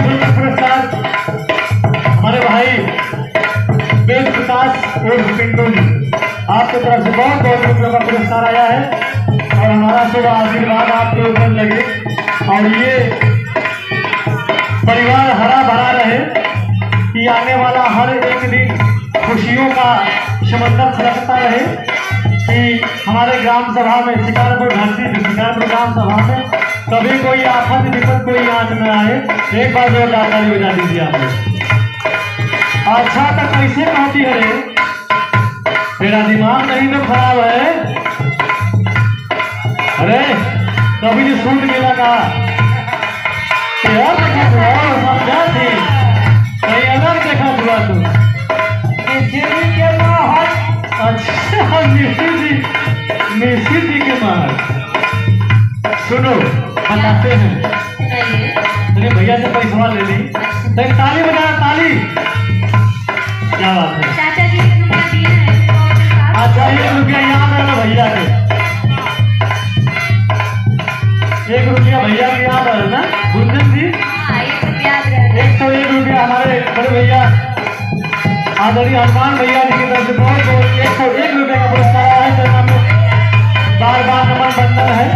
पुरस्कार हमारे भाई वेद प्रकाश उर्फ पिंटू जी, आपकी तरफ से बहुत बहुत रुपये का पुरस्कार आया है और हमारा शुभ आशीर्वाद आपके ऊपर लगे और ये परिवार हरा भरा रहे कि आने वाला हर एक दिन खुशियों का समंदर छलकता रहे कि हमारे ग्राम सभा में शिकारपुर घाटी शिकारपुर ग्राम सभा में कभी कोई आफत विपद कोई आंच न आए। एक बार जो जानकारी बजा दीजिए आप लोग। अच्छा तो कैसे कहती है रे, तेरा दिमाग नहीं तो खराब है। अरे कभी जो सूट मिला का समझा थी कहीं अलग देखा हुआ तू। अच्छा मिश्री जी के मार सुनो बताते हैं। अरे भैया से पैसा ले ली तो ताली बजा ताली। क्या बात है चाचा जी ने रुपया दिए हैं। अच्छा 1 रुपया याद है भैया के, 1 रुपया भैया के याद है ना गुंजन जी। 101 रुपया हमारे बड़े भैया आदरणीय हनुमान भैया जी की तरफ से बहुत बहुत 101 रुपये का पुरस्कार आया है। नाम बार बार नमन बंधन है।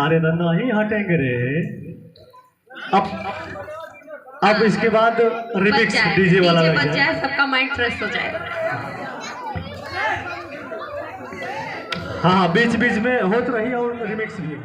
अरे नहीं हटेंगे रे। अब इसके बाद रिमिक्स डीजे वाला लग जाए, सबका माइंड फ्रेश हो जाए। हाँ बीच बीच में होत रही और रिमिक्स भी।